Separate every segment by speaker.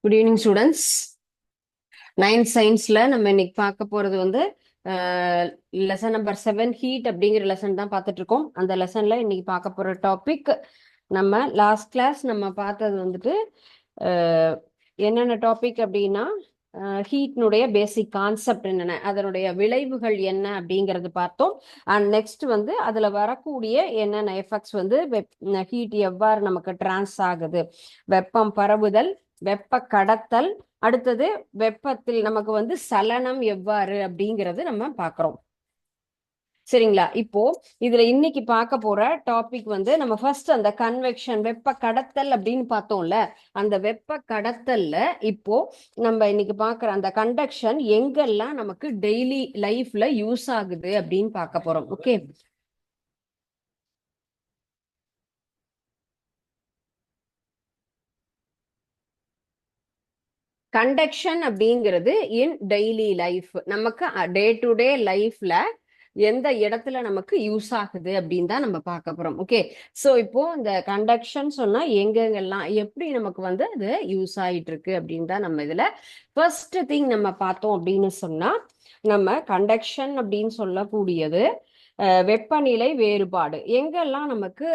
Speaker 1: Good evening students. 9th சயின்ஸ்ல நம்ம இன்னைக்கு பார்க்க போறது வந்து லெசன் நம்பர் 7 ஹீட் அப்படிங்கிற லெசன் தான் பார்த்துட்டு இருக்கோம். அந்த லெசன்ல இன்னைக்கு பார்க்க போற டாபிக் நம்ம லாஸ்ட் கிளாஸ் நம்ம பார்த்தது வந்துட்டு அஹ், என்னென்ன டாபிக் அப்படின்னா ஹீட்னுடைய பேசிக் கான்செப்ட் என்னென்ன, அதனுடைய விளைவுகள் என்ன அப்படிங்கறது பார்த்தோம். அண்ட் நெக்ஸ்ட் வந்து அதுல வரக்கூடிய என்னென்ன எஃபெக்ட்ஸ் வந்து ஹீட் எவ்வாறு நமக்கு டிரான்ஸ் ஆகுது, வெப்பம் பரவுதல், வெப்ப கடத்தல், அடுத்தது வெப்பத்தில் நமக்கு வந்து சலனம் எவ்வாறு அப்படிங்கறது நம்ம பார்க்கிறோம். சரிங்களா? இப்போ இதுல இன்னைக்கு பார்க்க போற டாபிக் வந்து நம்ம ஃபர்ஸ்ட் அந்த கன்வெக்ஷன் வெப்ப கடத்தல் அப்படின்னு பார்த்தோம்ல, அந்த வெப்ப கடத்தல்ல இப்போ நம்ம இன்னைக்கு பார்க்குற அந்த கண்டக்ஷன் எங்கெல்லாம் நமக்கு டெய்லி லைஃப்ல யூஸ் ஆகுது அப்படின்னு பார்க்க போறோம். ஓகே, கண்டக்ஷன் அப்படிங்கிறது இன் டெய்லி லைஃப் நமக்கு டே டு டே லைஃப்ல எந்த இடத்துல நமக்கு யூஸ் ஆகுது அப்படின்னு தான் நம்ம பார்க்க போறோம். ஓகே, ஸோ இப்போ இந்த கண்டக்ஷன் சொன்னா எங்கெங்கெல்லாம் எப்படி நமக்கு வந்து அது யூஸ் ஆயிட்டு இருக்கு அப்படின்னு தான் நம்ம இதுல ஃபர்ஸ்ட் திங் நம்ம பார்த்தோம் அப்படின்னு சொன்னா, நம்ம கண்டக்ஷன் அப்படின்னு சொல்லக்கூடியது வெப்பநிலை வேறுபாடு எங்கெல்லாம் நமக்கு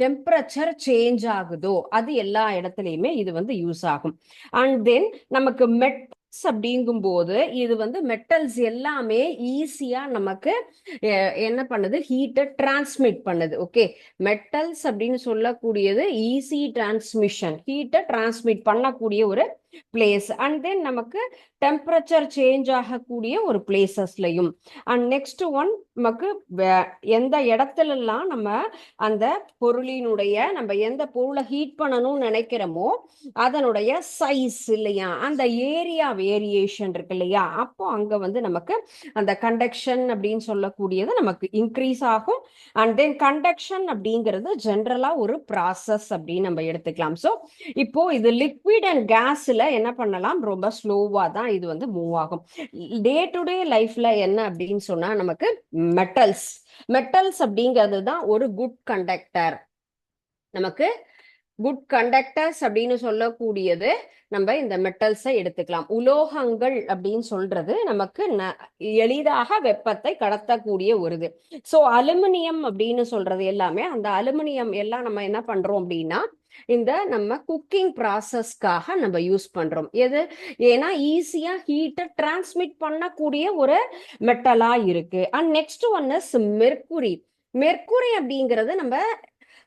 Speaker 1: டெம்பரேச்சர் சேஞ்ச் ஆகுதோ அது எல்லா இடத்துலையுமே இது வந்து யூஸ் ஆகும். அண்ட் தென் நமக்கு மெட்டல்ஸ் அப்படிங்கும் போது இது வந்து மெட்டல்ஸ் எல்லாமே ஈஸியா நமக்கு என்ன பண்ணுது, ஹீட்டை டிரான்ஸ்மிட் பண்ணுது. ஓகே, மெட்டல்ஸ் அப்படின்னு சொல்லக்கூடியது ஈஸி டிரான்ஸ்மிஷன், ஹீட்டை டிரான்ஸ்மிட் பண்ணக்கூடிய ஒரு பிளேஸ். அண்ட் தென் நமக்கு டெம்பரேச்சர் சேஞ்ச் ஆகக்கூடிய ஒரு பிளேசஸ்லையும். அண்ட் நெக்ஸ்ட் ஒன் நமக்கு எந்த இடத்துலலாம் நம்ம அந்த பொருளினுடைய நம்ம எந்த பொருளை ஹீட் பண்ணணும்னு நினைக்கிறோமோ அதனுடைய சைஸ் இல்லையா, அந்த ஏரியா வேரியேஷன் இருக்கு இல்லையா, அப்போ அங்க வந்து நமக்கு அந்த கண்டக்ஷன் அப்படின்னு சொல்லக்கூடியது நமக்கு இன்க்ரீஸ் ஆகும். அண்ட் தென் கண்டக்ஷன் அப்படிங்கிறது ஜென்ரலா ஒரு ப்ராசஸ் அப்படின்னு நம்ம எடுத்துக்கலாம். ஸோ இப்போ இது லிக்விட் அண்ட் கேஸ்ல என்ன பண்ணலாம், ரொம்ப ஸ்லோவா தான் இது வந்து மூவ் ஆகும். டே டு டே லைஃப்ல என்ன அப்படின்னு சொன்னா நமக்கு மெட்டல்ஸ் மெட்டல்ஸ் அப்படிங்கிறது தான் ஒரு குட் கண்டக்டர். நமக்கு குட் கண்டக்டர்ஸ் அப்படின்னு சொல்லக்கூடியது நம்ம இந்த மெட்டல்ஸை எடுத்துக்கலாம். உலோகங்கள் அப்படின்னு சொல்றது நமக்கு எளிதாக வெப்பத்தை கடத்தக்கூடிய ஒரு இது. ஸோ அலுமினியம் அப்படின்னு சொல்றது எல்லாமே, அந்த அலுமினியம் எல்லாம் நம்ம என்ன பண்றோம் அப்படின்னா இந்த நம்ம குக்கிங் ப்ராசஸ்க்காக நம்ம யூஸ் பண்றோம். எது? ஏன்னா ஈஸியா ஹீட்டை டிரான்ஸ்மிட் பண்ணக்கூடிய ஒரு மெட்டலா இருக்கு. And next one is mercury. Mercury அப்படிங்கிறது நம்ம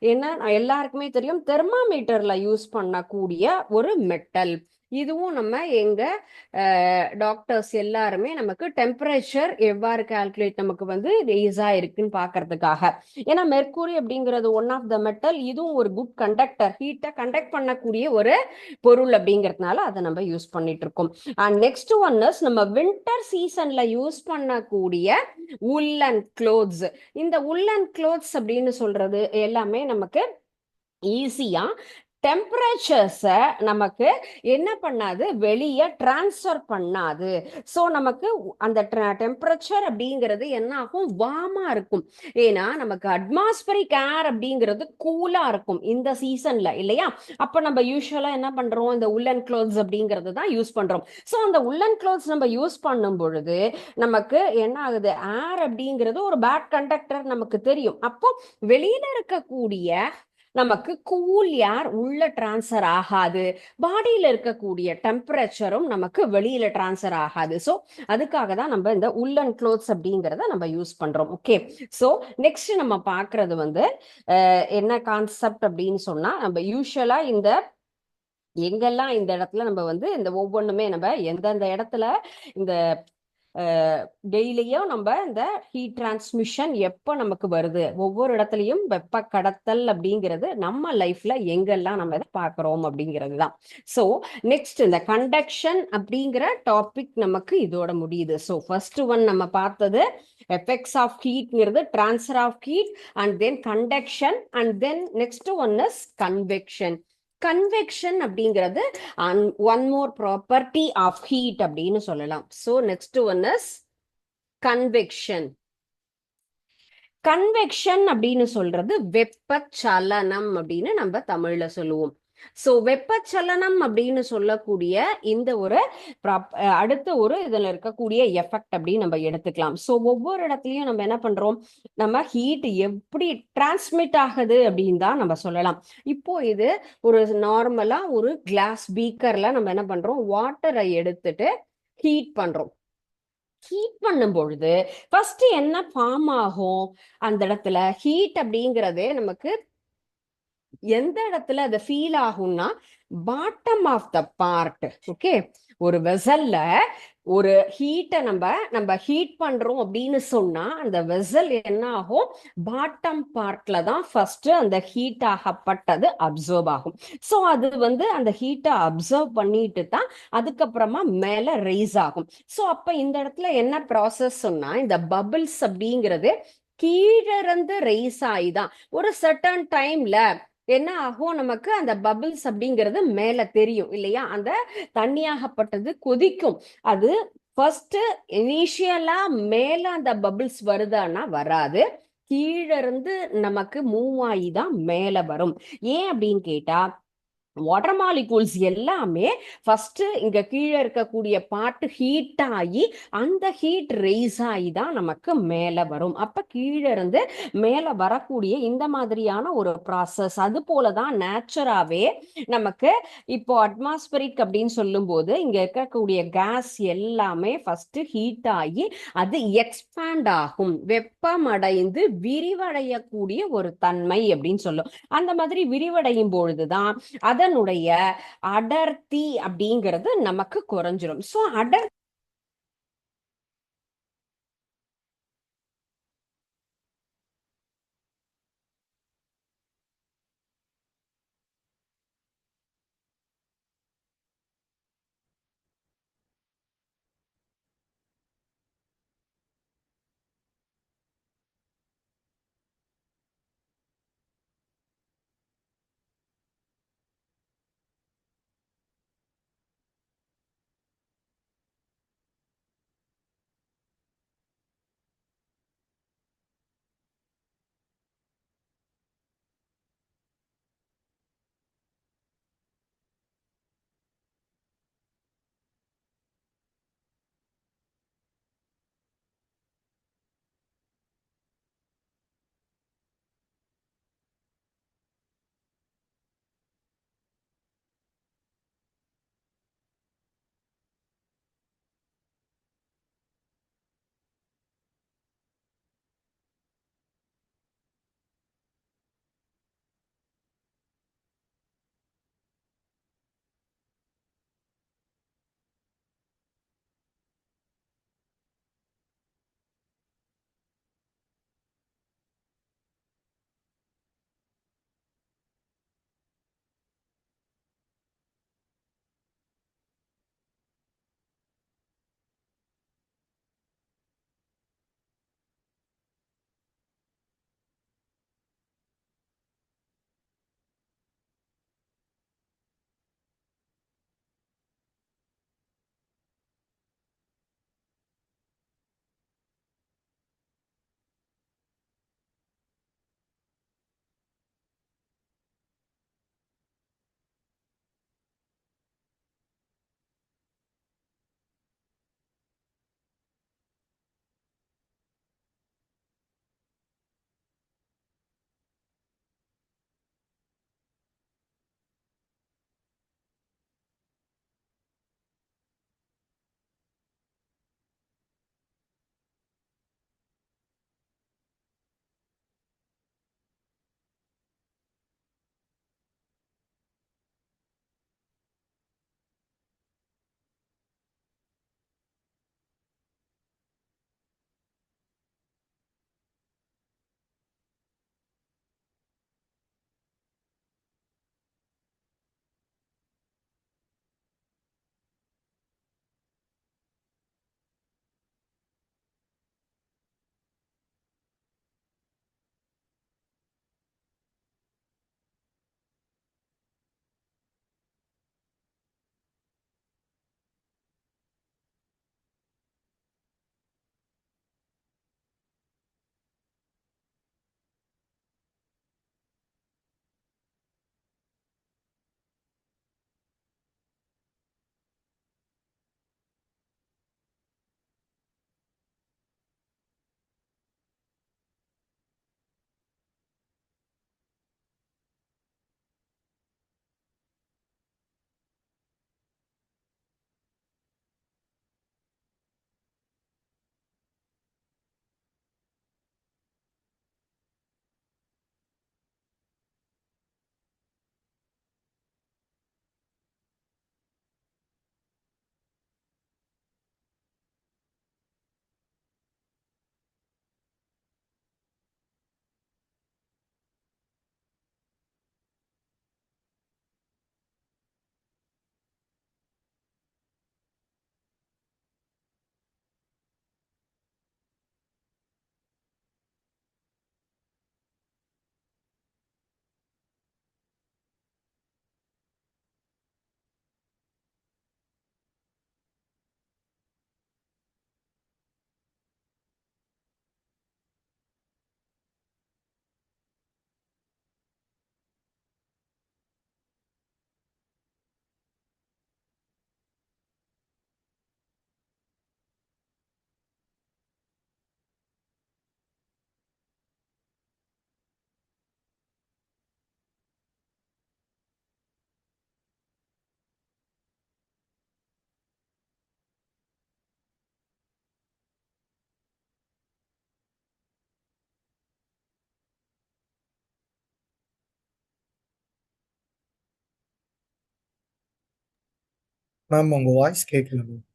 Speaker 1: என்ன எல்லாருக்குமே தெரியும், தெர்மாமீட்டர்ல யூஸ் பண்ணக்கூடிய ஒரு மெட்டல். இதுவும் நம்ம எங்க டாக்டர்ஸ் எல்லாருமே நமக்கு டெம்பரேச்சர் எவ்வாறு கால்குலேட் நமக்கு வந்து ஈஸா இருக்குன்னு பாக்குறதுக்காக. ஏன்னா மெர்க்குரி அப்படிங்கிறது ஒன் ஆஃப் த மெட்டல், இதுவும் ஒரு குட் கண்டக்டர், ஹீட்டை கண்டக்ட் பண்ணக்கூடிய ஒரு பொருள் அப்படிங்கிறதுனால அதை நம்ம யூஸ் பண்ணிட்டு இருக்கோம். அண்ட் நெக்ஸ்ட் ஒன் இஸ் நம்ம வின்டர் சீசன்ல யூஸ் பண்ணக்கூடிய உல்லன் க்ளோத்ஸ். இந்த உல்லன் க்ளோத்ஸ் அப்படின்னு சொல்றது எல்லாமே நமக்கு ஈஸியா டெம்பரேச்சர்ஸை நமக்கு என்ன பண்ணாது, வெளியே டிரான்ஸ்ஃபர் பண்ணாது. ஸோ நமக்கு அந்த டெம்பரேச்சர் அப்படிங்கிறது என்ன ஆகும், வார்மா இருக்கும். ஏன்னா நமக்கு அட்மாஸ்பரிக் ஏர் அப்படிங்கிறது கூலா இருக்கும் இந்த சீசன்ல இல்லையா. அப்ப நம்ம யூஸ்வலா என்ன பண்றோம், இந்த உல்லன் க்ளோத்ஸ் அப்படிங்கிறது தான் யூஸ் பண்றோம். ஸோ அந்த உல்லன் க்ளோத்ஸ் நம்ம யூஸ் பண்ணும் பொழுது நமக்கு என்ன ஆகுது, ஏர் அப்படிங்கிறது ஒரு பேட் கண்டக்டர் நமக்கு தெரியும். அப்போ வெளியில இருக்கக்கூடிய நமக்கு கூல் ஏர் உள்ள டிரான்ஸ்ஃபர் ஆகாது, பாடியில இருக்கக்கூடிய டெம்பரேச்சரும் நமக்கு வெளியில டிரான்ஸ்ஃபர் ஆகாது. ஸோ அதுக்காக தான் நம்ம இந்த உல்லன் க்ளோத்ஸ் அப்படிங்கிறத நம்ம யூஸ் பண்றோம். ஓகே, ஸோ நெக்ஸ்ட் நம்ம பார்க்கறது வந்து என்ன கான்செப்ட் அப்படின்னு சொன்னா, நம்ம யூஸ்வலா இந்த எங்கெல்லாம் இந்த இடத்துல நம்ம வந்து இந்த ஒவ்வொன்றுமே நம்ம எந்தெந்த இடத்துல இந்த டெய்லியும் நம்ம இந்த ஹீட் டிரான்ஸ்மிஷன் எப்போ நமக்கு வருது, ஒவ்வொரு இடத்துலையும் வெப்ப கடத்தல் அப்படிங்கிறது நம்ம லைஃப்ல எங்கெல்லாம் நம்ம இதை பார்க்குறோம் அப்படிங்கிறது தான். ஸோ நெக்ஸ்ட் இந்த கண்டக்ஷன் அப்படிங்கிற டாபிக் நமக்கு இதோட முடியுது. ஸோ ஃபர்ஸ்ட் ஒன் நம்ம பார்த்தது எஃபெக்ட்ஸ் ஆஃப் ஹீட்ங்கிறது transfer of heat, and then conduction, and then next one is convection. Convection அப்படிங்கிறது one more property of heat அப்படின்னு சொல்லலாம். So next one is convection. Convection அப்படின்னு சொல்றது வெப்பச்சலனம் அப்படின்னு நம்ம தமிழ்ல சொல்லுவோம். சோ வெப்பச்சலனம் அப்படின்னு சொல்லக்கூடிய இந்த ஒரு அடுத்த ஒரு இதுல இருக்கக்கூடிய எஃபெக்ட் அப்படின்னு நம்ம எடுத்துக்கலாம். சோ ஒவ்வொரு இடத்துலயும் நம்ம என்ன பண்றோம், நம்ம ஹீட் எப்படி டிரான்ஸ்மிட் ஆகுது அப்படின்னு தான் நம்ம சொல்லலாம். இப்போ இது ஒரு நார்மலா ஒரு கிளாஸ் பீக்கர்ல நம்ம என்ன பண்றோம், வாட்டரை எடுத்துட்டு ஹீட் பண்றோம். ஹீட் பண்ணும் பொழுது ஃபர்ஸ்ட் என்ன ஃபார்ம் ஆகும், அந்த இடத்துல ஹீட் அப்படிங்கறது நமக்கு எந்த இடத்துல அதை ஃபீல் ஆகும்னா bottom of the part. Okay, ஒரு வெசல்ல ஒரு ஹீட்டை நம்ம நம்ம ஹீட் பண்றோம் அப்படின்னு சொன்னா அந்த வெசல் என்ன ஆகும், பாட்டம் பார்ட்ல தான் ஃபர்ஸ்ட் அந்த ஹீட் ஆகப்பட்டது அப்சர்வ் ஆகும். ஸோ அது வந்து அந்த ஹீட்டை அப்சர்வ் பண்ணிட்டு தான் அதுக்கப்புறமா மேல ரைஸ் ஆகும். ஸோ அப்ப இந்த இடத்துல என்ன ப்ராசஸ் சொன்னா, இந்த பபிள்ஸ் அப்படிங்கிறது கீழே இருந்து ரைஸ் ஆகிதான் ஒரு சர்டன் டைம்ல என்ன ஆகும், நமக்கு அந்த பபிள்ஸ் அப்படிங்கிறது மேல தெரியும் இல்லையா, அந்த தண்ணியாகப்பட்டது கொதிக்கும். அது ஃபர்ஸ்ட் இனிஷியலா மேல அந்த பபிள்ஸ் வருதான்னா வராது, கீழ இருந்து நமக்கு மூவ் ஆகி தான் மேல வரும். ஏன் அப்படின்னு கேட்டா, வாட்டர் மாலிகூல்ஸ் எல்லாமே ஃபர்ஸ்ட் இங்க கீழே இருக்கக்கூடிய பார்ட் ஹீட் ஆகி அந்த ஹீட் ரைஸ் ஆகி தான் நமக்கு மேல வரும். அப்ப கீழே இருந்து மேல வரக்கூடிய இந்த மாதிரியான ஒரு ப்ராசஸ். அது போலதான் நேச்சராவே நமக்கு இப்போ அட்மாஸ்பரிக் அப்படின்னு சொல்லும் போது இங்க இருக்கக்கூடிய கேஸ் எல்லாமே ஃபர்ஸ்ட் ஹீட் ஆகி அது எக்ஸ்பேண்ட் ஆகும், வெப்பமடைந்து விரிவடையக்கூடிய ஒரு தன்மை அப்படின்னு சொல்லும். அந்த மாதிரி விரிவடையும் பொழுதுதான் அதனுடைய அடர்த்தி அப்படிங்கிறது நமக்கு குறைஞ்சிரும். சோ
Speaker 2: மேம் உங்க வாய்ஸ் கேட்கல மேம்.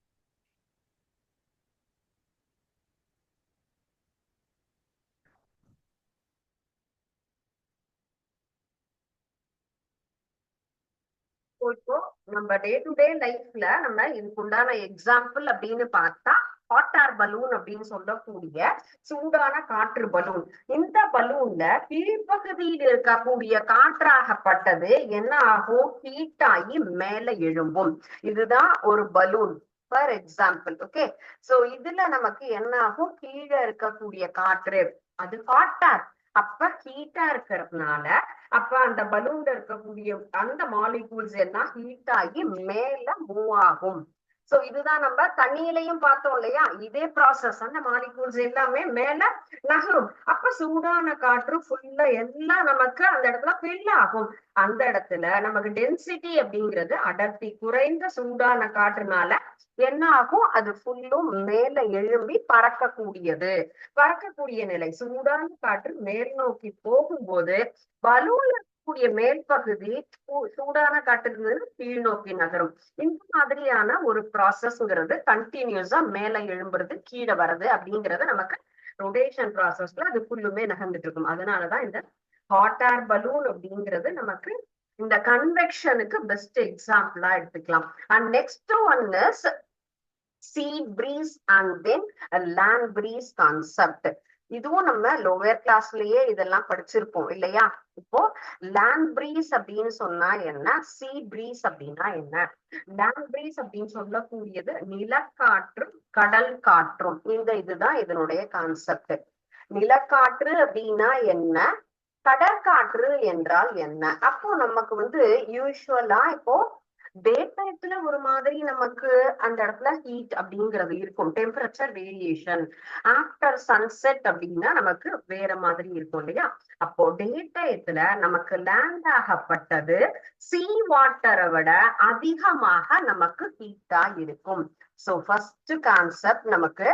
Speaker 1: இப்போ நம்ம டே டு டே லைஃப்ல நம்ம இதுக்கு உண்டான எக்ஸாம்பிள் அப்படின்னு பார்த்தா ஹாட் ஏர் பலூன் அப்படின்னு சொல்லக்கூடிய சூடான காற்று பலூன். இந்த பலூன்ல கீழ்ப்பகுதியில் இருக்கக்கூடிய காற்றாகப்பட்டது என்ன ஆகும், ஹீட் ஆகி மேல எழும்பும். இதுதான் ஒரு balloon for example. Okay, so இதுல நமக்கு என்ன ஆகும், கீழே இருக்கக்கூடிய காற்று அது ஹாட் ஏர், அப்ப ஹீட்டா இருக்கிறதுனால அப்ப அந்த பலூன்ல இருக்கக்கூடிய அந்த மாலிகூல்ஸ் எல்லாம் ஹீட் ஆகி மேல மூவ் ஆகும். சோ இதுதான் நம்ம தண்ணியிலையும் பார்த்தோம் இல்லையா, இதே ப்ராசஸ், அந்த மாலிகூல்ஸ் எல்லாமே மேல நகரும். அப்ப சூடான காற்று ஃபுல்லா எல்லாம் நமக்கு அந்த இடத்துல ஃபில் ஆகும். அந்த இடத்துல நமக்கு டென்சிட்டி அப்படிங்கிறது, அடர்த்தி குறைந்த சூடான காற்றுனால என்ன ஆகும், அது ஃபுல்லும் மேல எழும்பி பறக்கக்கூடியது. பறக்கக்கூடிய நிலை, சூடான காற்று மேல் நோக்கி போகும்போது பலூன்ல இருக்கக்கூடிய மேல் பகுதி சூடான காற்றிலிருந்து கீழ் நோக்கி நகரும். இந்த மாதிரியான ஒரு ப்ராசஸ்ங்கிறது கண்டினியூஸா மேல எழும்புறது கீழே வர்றது அப்படிங்கிறது நமக்கு ரொட்டேஷன் ப்ராசஸ்ல அது ஃபுல்லுமே நகர்ந்துட்டு இருக்கும். அதனாலதான் இந்த ஹாட் ஏர் பலூன் அப்படிங்கிறது நமக்கு இந்த கன்வெக்ஷனுக்கு பெஸ்ட் எக்ஸாம்பிளா எடுத்துக்கலாம். And next one is sea breeze and then a land breeze concept. இதுவும் நம்ம லோவர் கிளாஸ்லயே இதெல்லாம் படிச்சிருப்போம் இல்லையா. இப்போ லேண்ட் பிரீஸ் அப்படின்னு சொன்னா என்ன, சி பிரீஸ் அப்படின்னா என்ன. லேண்ட் பிரீஸ் அப்படின்னு சொல்லக்கூடியது நிலக்காற்றும் கடல் காற்றும், இதுதான் இதனுடைய கான்செப்ட். நிலக்காற்று அப்படின்னா என்ன, கடற்காற்று என்றால் என்ன. அப்போ நமக்கு யூஸ்வலா இப்போ டே டைத்துல ஒரு மாதிரி நமக்கு அந்த இடத்துல ஹீட் அப்படிங்கிறது இருக்கும், டெம்பரேச்சர் வேரியேஷன். ஆஃப்டர் சன்செட் அப்படின்னா நமக்கு வேற மாதிரி இருக்கும் இல்லையா. அப்போ டே டயத்துல நமக்கு லேண்ட் ஆகப்பட்டது சீ வாட்டரை விட அதிகமாக நமக்கு ஹீட்டா இருக்கும். சோ ஃபர்ஸ்ட் கான்செப்ட், நமக்கு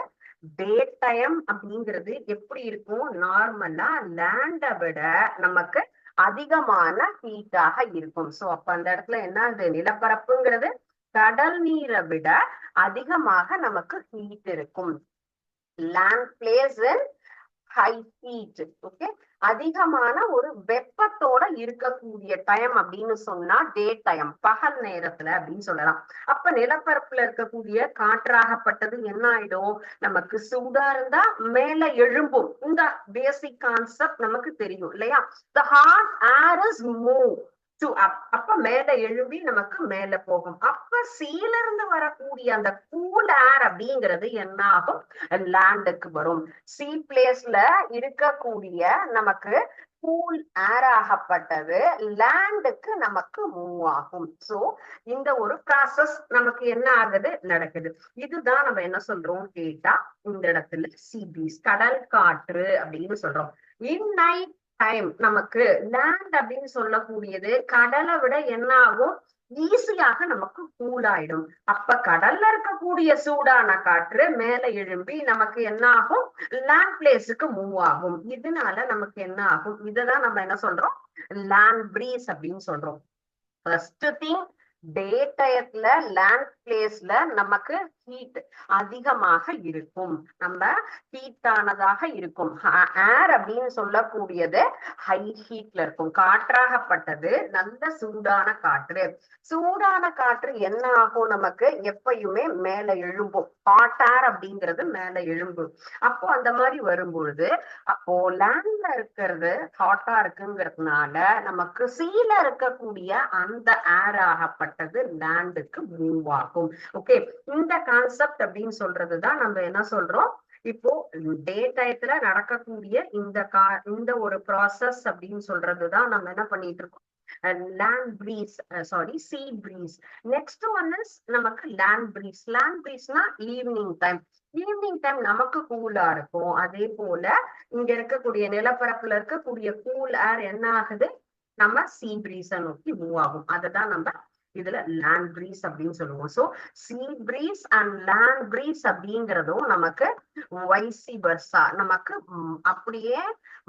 Speaker 1: டே டைம் அப்படிங்கிறது எப்படி இருக்கும், நார்மலா லேண்டை விட நமக்கு அதிகமான ஹீட்டாக இருக்கும். சோ அப்ப அந்த இடத்துல என்ன, நிலப்பரப்புங்கிறது கடல் நீரை விட அதிகமாக நமக்கு ஹீட் இருக்கும். லேண்ட் பிளேஸ் இன் ஹை ஹீட். ஓகே, அதிகமான ஒரு வெப்பத்தோட இருக்கக்கூடிய டைம் அப்படின்னு சொன்னா டே டைம், பகல் நேரத்துல அப்படின்னு சொல்லலாம். அப்ப நிலப்பரப்புல இருக்கக்கூடிய காற்றாகப்பட்டது என்ன ஆயிடும், நமக்கு சூடா இருந்தா மேல எழும்பும். இந்த பேசிக் கான்செப்ட் நமக்கு தெரியும் இல்லையா. the hot air is move to up, அப்ப மேல எழும்பி நமக்கு மேல போகும். அப்ப சீல இருந்து வரக்கூடிய அந்த கூல் ஏர் அப்படிங்கிறது என்ன ஆகும், லேண்டுக்கு வரும். சீ பிளேஸ்ல இருக்கக்கூடிய நமக்கு கூல் ஏர் ஆகப்பட்டது லேண்டுக்கு நமக்கு மூவ் ஆகும். சோ இந்த ஒரு ப்ராசஸ் நமக்கு என்ன ஆகுது, நடக்குது. இதுதான் நம்ம என்ன சொல்றோம் கேட்டா, இந்த இடத்துல சீ பிரீஸ் கடல் காற்று அப்படின்னு சொல்றோம். இன் நைட் டைம் நமக்கு லேண்ட் அப்படின்னு சொல்லக்கூடியது கடலை விட என்ன ஆகும், ஈஸியாக நமக்கு கூல் ஆயிடும். அப்ப கடல்ல இருக்கக்கூடிய சூடான காற்று மேல எழும்பி நமக்கு என்ன ஆகும், லேண்ட் பிளேஸுக்கு மூவ் ஆகும். இதனால நமக்கு என்ன ஆகும், இததான் நம்ம என்ன சொல்றோம், லேண்ட் பிரீஸ் அப்படின்னு சொல்றோம். ஃபர்ஸ்ட் திங், டே டயத்துல லேண்ட் பிளேஸ்ல நமக்கு ஹீட் அதிகமாக இருக்கும், நம்ம ஹீட் ஆனதாக இருக்கும். ஏர் அப்படின்னு சொல்லக்கூடியது ஹை ஹீட்ல இருக்கும். காற்றாகப்பட்டது நல்ல சூடான காற்று. சூடான காற்று என்ன ஆகும், நமக்கு எப்பயுமே மேல எழும்பும். ஹாட் ஏர் அப்படிங்கிறது மேல எழும்பும். அப்போ அந்த மாதிரி வரும்பொழுது, அப்போ லேண்ட்ல இருக்கிறது ஹாட்டா இருக்குங்கிறதுனால நமக்கு சீல இருக்கக்கூடிய அந்த ஏர் ஆகப்பட்டது லேண்டுக்கு மூவ் ஆகும். ஓகே, இந்த கான்செப்ட் அப்படின்னு சொல்றதுதான் நம்ம என்ன சொல்றோம், இப்போ டே டயத்துல நடக்கக்கூடிய இந்த ஒரு ப்ராசஸ் அப்படின்னு சொல்றதுதான் நம்ம என்ன பண்ணிட்டு இருக்கோம், land breeze, sorry sea breeze. Next one is நமக்கு லேண்ட் பிரீஸ். லேண்ட் பிரீஸ்னா ஈவினிங் டைம். ஈவினிங் டைம் நமக்கு கூலா இருக்கும். அதே போல இங்க இருக்கக்கூடிய நிலப்பரப்புல இருக்கக்கூடிய கூல் ஏர் என்ன ஆகுது, நம்ம சீ பிரீஸை நோக்கி மூவ் ஆகும். அதுதான் நம்ம இதுல லேண்ட் பிரீஸ் அப்படின்னு சொல்லுவோம். So sea breeze and land breeze அப்படிங்கிறதும் நமக்கு வைசி வர்சா, நமக்கு அப்படியே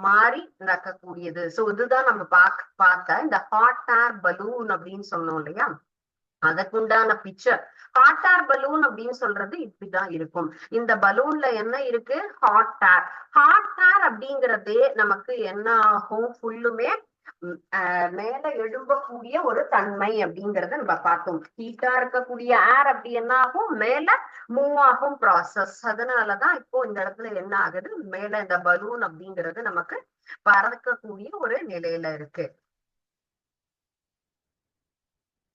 Speaker 1: மாறி நடக்கக்கூடியது. சோ இதுதான் நம்ம பார்த்த இந்த ஹாட் ஏர் பலூன் அப்படின்னு சொன்னோம் இல்லையா.
Speaker 2: அதுக்குண்டான பிக்சர். ஹாட் ஏர் பலூன் அப்படின்னு சொல்றது இப்படிதான் இருக்கும். இந்த பலூன்ல என்ன இருக்கு? Hot air. ஹாட் ஏர் அப்படிங்கறதே நமக்கு என்ன ஆகும்? ஃபுல்லுமே மேல எழும்பக்கூடிய ஒரு தன்மை அப்படிங்கறத நம்ம பார்த்தோம். ஹீட்டா இருக்கக்கூடிய ஏர் அப்படி என்ன ஆகும்? மேல மூவ் ஆகும் ப்ராசஸ். அதனாலதான் இப்போ இந்த இடத்துல என்ன ஆகுது? மேல இந்த பலூன் அப்படிங்கிறது நமக்கு பறக்கக்கூடிய ஒரு நிலையில இருக்கு.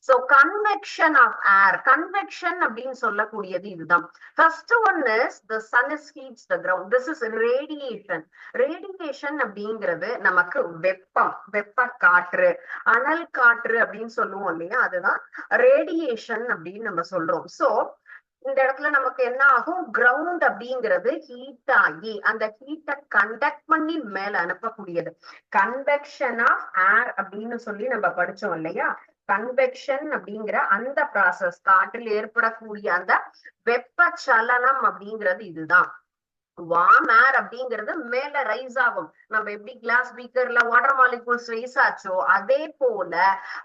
Speaker 2: So convection of air, convection அப்படின்னு சொல்லக்கூடியது இதுதான். First one is the sun is heats the ground. This is radiation. Radiation அப்படிங்கிறது நமக்கு வெப்பம், வெப்ப காற்று, அனல் காற்று அப்படின்னு சொல்லுவோம் இல்லையா? அதுதான் ரேடியேஷன் அப்படின்னு நம்ம சொல்றோம். சோ இந்த இடத்துல நமக்கு என்ன ஆகும்? கிரவுண்ட் அப்படிங்கிறது ஹீட் ஆகி அந்த ஹீட்டை கண்டக்ட் பண்ணி மேல அனுப்பக்கூடியது. கன்வெக்ஷன் ஆஃப் ஏர் அப்படின்னு சொல்லி நம்ம படிச்சோம் இல்லையா? கன்வெக்ஷன் அப்படிங்கிற அந்த ப்ராசஸ், காற்றில் ஏற்படக்கூடிய அந்த வெப்பச்சலனம் அப்படிங்கிறது இதுதான். வார்ம் ஏர் அப்படிங்கிறது மேல ரைஸ் ஆகும். நம்ம எப்படி கிளாஸ் பீக்கர்ல வாட்டர் மாலிகூல்ஸ் ரைஸ் ஆச்சோ அதே போல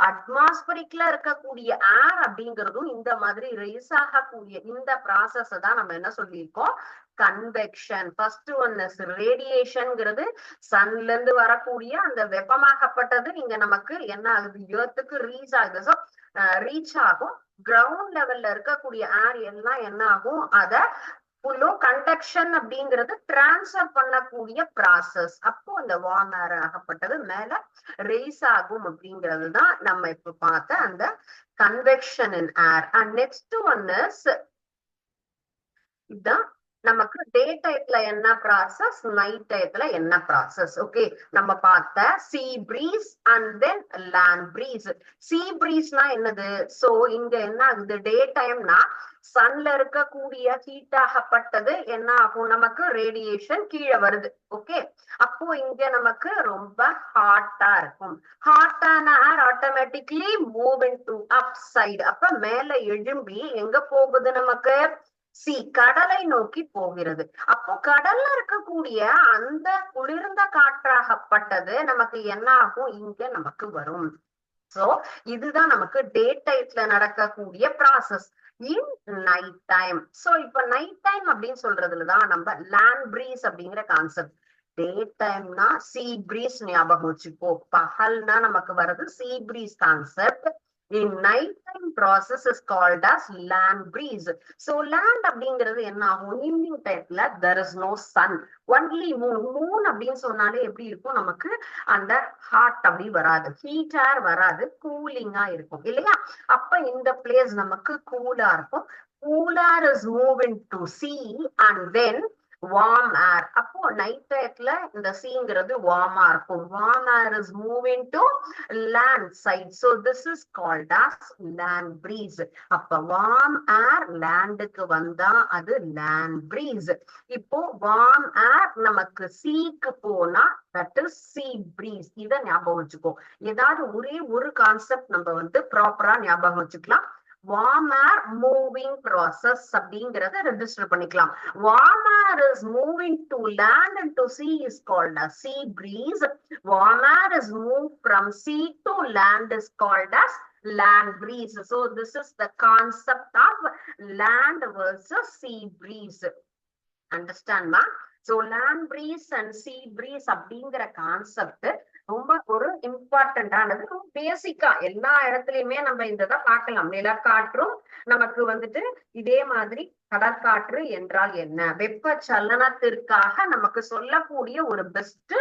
Speaker 2: அட்மாஸ்பரிக்ல இருக்கக்கூடிய ஏர் அப்படிங்கிறதும் இந்த மாதிரி ரைஸ் ஆகக்கூடிய இந்த ப்ராசஸ் தான் நம்ம என்ன சொல்லியிருக்கோம்? கன்வெக்ஷன். ஃபர்ஸ்ட் ஒன் இஸ் ரேடியேஷன்ங்கிறது சன்ல இருந்து வரக்கூடிய அந்த வெப்பமாகப்பட்டது இங்க நமக்கு என்ன ஆகுது? எர்த்துக்கு ரீச் ஆகுது. ஸோ ரீச் ஆகும். கிரவுண்ட் லெவல்ல இருக்கக்கூடிய ஏர் எல்லாம் என்ன ஆகும்? அத கண்டக்ஷன் அப்படிங்கிறது டிரான்ஸ்ஃபர் பண்ணக்கூடிய ப்ராசஸ். அப்போ அந்த வார்ம் ஏர் ஆகப்பட்டது மேல ரேஸ் ஆகும் அப்படிங்கிறது தான் நம்ம இப்ப பார்த்த அந்த convection in air. And next one is இதுதான் நமக்கு டே டயத்துல என்ன ப்ராசஸ், நைட் டயத்துல என்ன ப்ராசஸ். ஓகே, நம்ம பார்த்த sea breeze and then land breeze. Sea பிரீஸ்னா என்னது? சோ இங்க என்ன ஆகுது? டே டைம்னா சன்ல இருக்கக்கூடிய ஹீட் ஆகப்பட்டது என்ன ஆகும்? நமக்கு ரேடியேஷன் கீழே வருது. ஓகே, அப்போ இங்க நமக்கு ரொம்ப ஹாட்டா இருக்கும். ஹாட்டான air automatically move into up side. அப்ப மேல எழும்பி எங்க போகுது? நமக்கு கடலை நோக்கி போகிறது. அப்போ கடல்ல இருக்கக்கூடிய அந்த குளிர்ந்த காற்றாகப்பட்டது நமக்கு என்ன ஆகும்? இங்க நமக்கு வரும். சோ இதுதான் நமக்கு டே டைம்ல நடக்கக்கூடிய process. In night time. So இப்ப நைட் டைம் அப்படின்னு சொல்றதுலதான் நம்ம லேண்ட் பிரீஸ் அப்படிங்கிற கான்செப்ட். டே டைம்னா சீ பிரீஸ் ஞாபகம் வச்சுக்கோ. பகல்னா நமக்கு வர்றது sea breeze concept. In nighttime process is called as land breeze. So land அப்படிங்கிறது என்ன ஆகும்? ஈவினிங் டைம்ல there is no sun, only moon. Moon அப்படின்னு சொன்னாலே எப்படி இருக்கும்? நமக்கு அந்த ஹாட் அப்படி வராது, ஹீட் ஏர் வராது, கூலிங்கா இருக்கும் இல்லையா? அப்ப இந்த பிளேஸ் நமக்கு கூலா இருக்கும். Cooler is moving to sea and then warm air. அப்போ நைட் டயத்துல இந்த சீங்கிறது வார்மா இருக்கும். Warm air is moving to land side. So this is called as land breeze. அப்ப வார்ம் ஏர் லேண்டுக்கு வந்தா அது லேண்ட் பிரீஸ். இப்போ வார்ம் ஏர் நமக்கு சீக்கு போனா தட் இஸ் சீ பிரீஸ். இத ஞாபகம் வச்சுக்கோ. ஏதாவது ஒரே ஒரு கான்செப்ட் நம்ம ப்ராப்பரா ஞாபகம் வச்சுக்கலாம். warm air moving process அப்படிங்கறத ரெஜிஸ்டர் பண்ணிக்கலாம். warm air is moving to land and to sea is called as sea breeze. warm air is moved from sea to land is called as land breeze. So this is the concept of land versus sea breeze. Understand ma? So land breeze and sea breeze அப்படிங்கிற concept ரொம்ப ஒரு இம்பார்ட்டன்டானது, ரொம்ப பேசிக்கா எல்லா இடத்துலயுமே நம்ம இந்த பார்க்கலாம். நிலக்காற்றும் நமக்கு இதே மாதிரி கடற்காற்று என்றால் என்ன, வெப்ப சலனத்திற்காக நமக்கு சொல்லக்கூடிய ஒரு best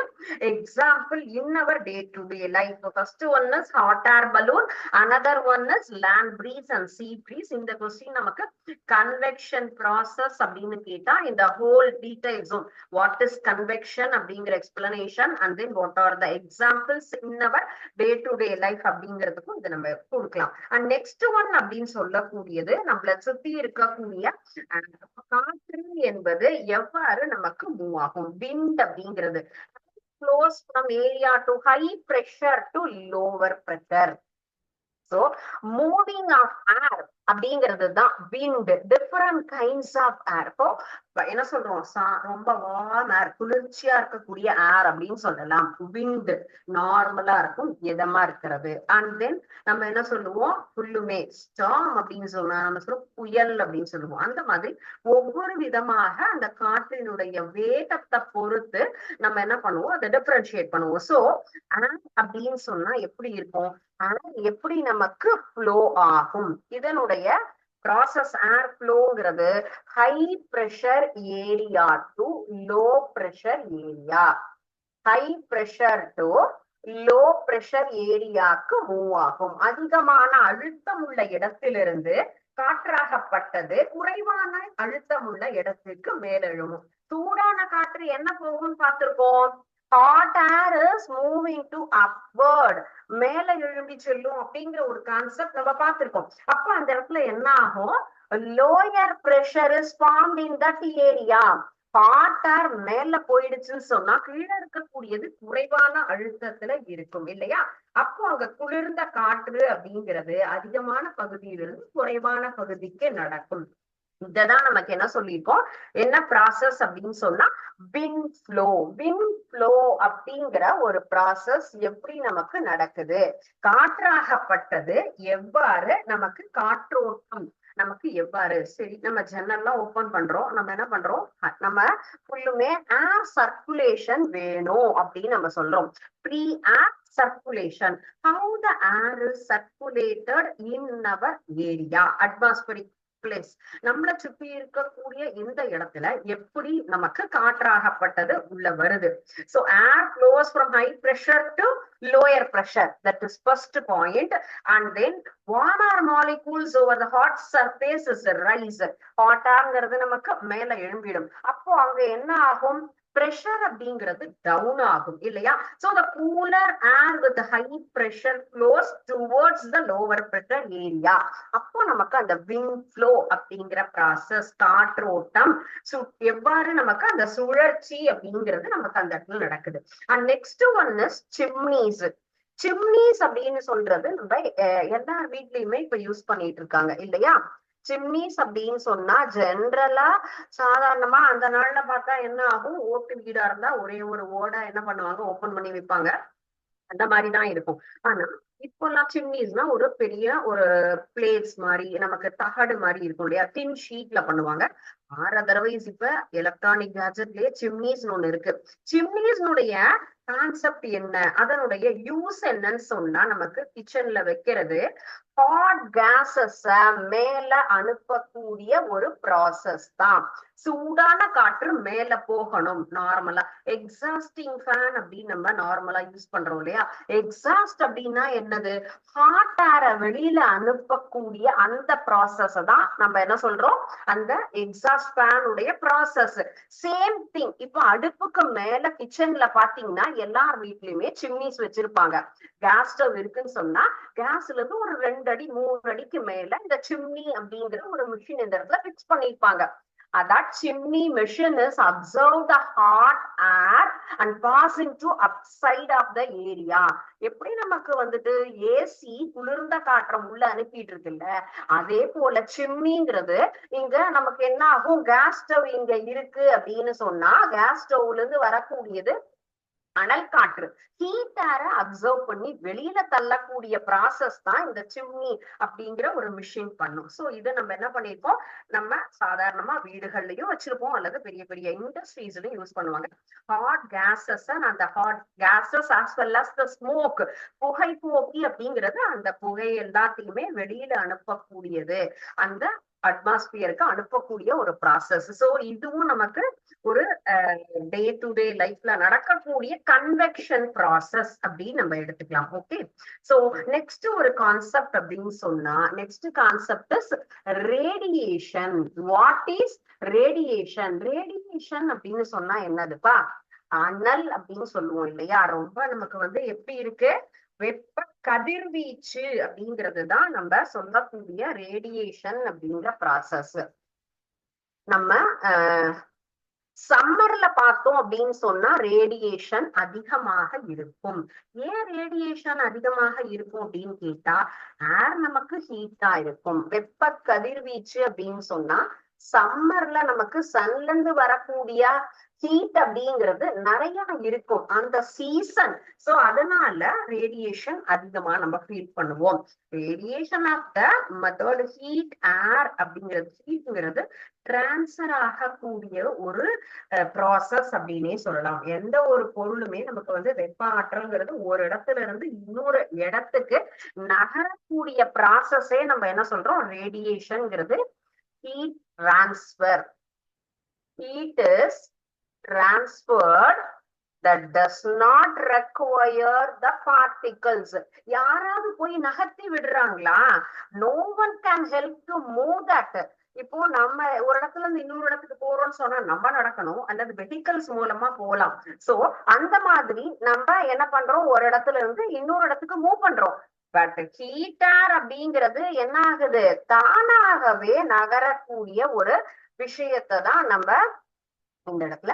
Speaker 2: example in our day to day life. First one is hot air balloon, another one is land breeze and sea breeze. இந்த கொஸ்டின் நமக்கு கன்வெக்ஷன் ப்ராசஸ் அப்படின்னு கேட்டா இந்த ஹோல் டீடைல்ஸும் வாட் இஸ் கன்வெக்ஷன் அப்படிங்கிற explanation and then what are the examples in our day to day life அப்படிங்கிறதுக்கும் இதை நம்ம கொடுக்கலாம். அண்ட் நெக்ஸ்ட் ஒன் அப்படின்னு சொல்லக்கூடியது நம்மள சுத்தி இருக்கக்கூடிய காற்று என்பது எவ்வாறு நமக்கு மூவ் ஆகும். விண்ட் அப்படிங்கிறது flows from area to high pressure to lower pressure. So moving of air அப்படிங்கிறது தான் wind. Different kinds of air. இப்போ என்ன சொல்றோம், ரொம்ப வார்ம் ஏர், குளிர்ச்சியா இருக்கக்கூடிய ஏர் அப்படின்னு சொல்லலாம். விண்ட் நார்மலா இருக்கும், இதமா இருக்கிறது. அண்ட் தென் நம்ம என்ன சொல்லுவோம், ஃபுல்லுமே ஸ்டார்ம் அப்படின்னு சொன்னா நம்ம சொல்லுவோம் புயல் அப்படின்னு சொல்லுவோம். அந்த மாதிரி ஒவ்வொரு விதமாக அந்த காற்றினுடைய வேகத்தை பொறுத்து நம்ம என்ன பண்ணுவோம், அதை டிஃபரன்ஷியேட் பண்ணுவோம். சோ ஏர் அப்படின்னு சொன்னா எப்படி இருக்கும், ஏர் எப்படி நமக்கு ஃப்ளோ ஆகும், இதனுடைய ப்ராசஸ். ஏர் ஃப்ளோங்கிறது high pressure area to low pressure area, high pressure to low pressure ஏரியாக்கு மூவ் ஆகும். அதிகமான அழுத்தம் உள்ள இடத்திலிருந்து காற்றாகப்பட்டது குறைவான அழுத்தம் உள்ள இடத்துக்கு மேலெழும். சூடான காற்று என்ன போகும் பார்த்திருக்கோம், hot air is moving to upward, மேல எழும்பி செல்லும் அப்படிங்கிற ஒரு கான்செப்ட் நம்ம பார்த்திருக்கோம். அப்ப அந்த இடத்துல என்ன ஆகும், lower pressure is formed in that area. Hot air மேல போயிடுச்சுன்னு சொன்னா கீழே இருக்கக்கூடியது குறைவான அழுத்தத்துல இருக்கும் இல்லையா. அப்போ அங்க குளிர்ந்த காற்று அப்படிங்கிறது அதிகமான பகுதியிலிருந்து குறைவான பகுதிக்கு நடக்கும். இததான் நமக்கு என்ன சொல்லியிருக்கோம், என்ன ப்ராசஸ் அப்படின்னு சொன்னா விண்ட் ஃப்ளோ. விண்ட் ஃப்ளோ அப்படிங்கிற ஒரு ப்ராசஸ் எப்படி நமக்கு நடக்குது, காற்றாகப்பட்டது எவ்வாறு நமக்கு காற்றோட்டம் நமக்கு எவ்வாறு. சரி, நம்ம ஜன்னல்லாம் ஓபன் பண்றோம், நம்ம என்ன பண்றோம், நம்ம ஃபுல்லுமே ஏர் சர்க்குலேஷன் வேணும் அப்படின்னு நம்ம சொல்றோம். Free air circulation, how the air is circulated in our area, atmospheric place, நம்மளை சுற்றி இருக்கக்கூடிய இந்த இடத்துல எப்படி நமக்கு காற்றாகப்பட்டது உள்ள வருது. So air flows from high pressure to lower pressure, that is first point. And then warmer molecules over the hot surface is rise. hot airங்கிறது நமக்கு மேல எழும்பிடும். அப்போ அங்க என்ன ஆகும், பிரஷர் அப்படிங்கிறது டவுன் ஆகும் இல்லையா. So the cooler air with the high pressure flows towards the lower pressure area. அப்போ நமக்கு அந்த wind flow அப்படிங்கிற ப்ராசஸ், காற்றோட்டம் எவ்வாறு நமக்கு அந்த சுழற்சி அப்படிங்கிறது நமக்கு அந்த இடத்துல நடக்குது. And next one is chimneys. Chimneys அப்படின்னு சொல்றது நம்ம எல்லார் வீட்லயுமே இப்ப யூஸ் பண்ணிட்டு இருக்காங்க இல்லையா. சிம்னிஸ் அப்படின்னு சொன்னா ஜென்ரலா சாதாரணமா அந்த நாள்ல பார்த்தா என்ன ஆகும், ஓட்டு வீடா இருந்தா ஒரே ஒரு ஓடை என்ன பண்ணுவாங்க, ஓபன் பண்ணி வைப்பாங்க, அந்த மாதிரிதான் இருக்கும். ஆனா இப்பெல்லாம் சிம்னிஸ்னா ஒரு பெரிய ஒரு பிளேட்ஸ் மாதிரி நமக்கு தகடு மாதிரி இருக்கும் இல்லையா, தின் ஷீட்ல பண்ணுவாங்க. அதர்வைஸ் இப்ப எலக்ட்ரானிக் கேஜெட்லயே சிம்னிஸ்னு ஒண்ணு இருக்கு. சிம்னிஸ்னுடைய கான்செப்ட் என்ன, அதனுடைய யூஸ் என்னன்னு சொன்னா நமக்கு கிச்சன்ல வைக்கிறது ஹாட் கேசஸ் மேல அனுப்பக்கூடிய ஒரு ப்ராசஸ் தான். சூடான காற்று மேல போகணும். நார்மலா எக்ஸாஸ்டிங் ஃபேன் அப்படின்னு நம்ம நார்மலா யூஸ் பண்றோம் இல்லையா. எக்ஸாஸ்ட் அப்படின்னா என்னது, ஹாட் ஏரை வெளியில அனுப்பக்கூடிய அந்த ப்ராசஸ் தான் நம்ம என்ன சொல்றோம், அந்த எக்ஸாஸ்ட் ஃபேன் உடைய ப்ராசஸ். சேம் திங் இப்ப அடுப்புக்கு மேல கிச்சன்ல பாத்தீங்கன்னா எல்லார் வீட்லயுமே சிம்னிஸ் வச்சிருப்பாங்க. கேஸ் ஸ்டவ் இருக்குன்னு சொன்னா கேஸ்ல இருந்து ஒரு 2 அடி 3 அடிக்கு மேல இந்த சிம்னி அப்படிங்கிற ஒரு மிஷின் இந்த இடத்துல பிக்ஸ் பண்ணிருப்பாங்க. That chimney machine is absorb the hot air and passing to upside of the area. எப்படி நமக்கு வந்துட்டு ஏசி குளிர்ந்த காற்றை உள்ள அனுப்பிட்டு இருக்குல்ல, அதே போல சிம்னிங்கிறது இங்க நமக்கு என்ன ஆகும், கேஸ் ஸ்டவ் இங்க இருக்கு அப்படின்னு சொன்னா கேஸ் ஸ்டவ்ல இருந்து வரக்கூடியது அனல் காற்று ஹீட் ஏரை அப்சர்வ் பண்ணி வெளியில தள்ளக்கூடிய ப்ராசஸ் தான் இந்த சிம்னி அப்படிங்கிற ஒரு மிஷின் பண்ணும். சோ இதை நம்ம என்ன பண்ணிருக்கோம், நம்ம சாதாரணமா வீடுகள்லயும் வச்சிருப்போம் அல்லது பெரிய பெரிய இண்டஸ்ட்ரீஸ்லயும் யூஸ் பண்ணுவாங்க. ஹாட் கேசஸ் அண்ட் அந்த hot gases as well as the smoke, புகை போக்கி அப்படிங்கிறது அந்த புகை எல்லாத்தையுமே வெளியில அனுப்பக்கூடியது, அந்த அட்மாஸ்பியருக்கு அனுப்பக்கூடிய ஒரு ப்ராசஸ். சோ இதுவும் நமக்கு ஒரு டே டு டே லைஃப்ல நடக்கக்கூடிய கன்வெக்ஷன் ப்ராசஸ் அப்படின்னு நம்ம எடுத்துக்கலாம். ஓகே, சோ நெக்ஸ்ட் ஒரு கான்செப்ட் அப்படின்னு சொன்னா next concept is radiation. What is radiation? Radiation அப்படின்னு சொன்னா என்னதுப்பா, அனல் அப்படின்னு சொல்லுவோம் இல்லையா. ரொம்ப நமக்கு வந்து எப்படி இருக்கு, வெப்ப கதிர்வீச்சு அப்படிங்கிறது தான் நம்ம சொல்லக்கூடிய ரேடியேஷன் அப்படிங்கிற ப்ராசஸ். நம்ம சம்மர்ல பார்த்தோம் அப்படின்னு சொன்னா ரேடியேஷன் அதிகமாக இருக்கும். ஏன் ரேடியேஷன் அதிகமாக இருக்கும் அப்படின்னு கேட்டா, ஏர் நமக்கு ஹீட்டா இருக்கும். வெப்ப கதிர்வீச்சு அப்படின்னு சொன்னா சம்மர்ல நமக்கு சன்ல இருந்து வரக்கூடிய ஹீட் அப்படிங்கிறது நிறைய இருக்கும் அந்த சீசன். சோ அதனால ரேடியேஷன் அதிகமா நம்ம ஃபீல் பண்ணுவோம். Radiation of the method heat air அப்படிங்கிறது, ஹீட்ங்கிறது டிரான்ஸ்ஃபர் ஆகக்கூடிய ஒரு ப்ராசஸ் அப்படின்னே சொல்லலாம். எந்த ஒரு பொருளுமே நமக்கு வந்து வெப்ப ஆற்றல்ங்கிறது ஒரு இடத்துல இருந்து இன்னொரு இடத்துக்கு நகரக்கூடிய ப்ராசஸே நம்ம என்ன சொல்றோம், ரேடியேஷன்ங்கிறது. Heat transfer, heat is transferred that does not require the particles. யாராவது போய் நகர்த்தி விடுறாங்களா? no one can help to move that. இப்போ நம்ம ஒரு இடத்துல இருந்து இன்னொரு இடத்துக்கு போறோம்னு சொன்னா நம்ம நடக்கணும் அல்லது வெஹிக்கல்ஸ் மூலமா போகலாம். சோ அந்த மாதிரி நம்ம என்ன பண்றோம், ஒரு இடத்துல இருந்து இன்னொரு இடத்துக்கு மூவ் பண்றோம். பட் ஹீட்டர் அப்படிங்கிறது என்ன ஆகுது, தானாகவே நகரக்கூடிய ஒரு விஷயத்தை தான் நம்ம இந்த இடத்துல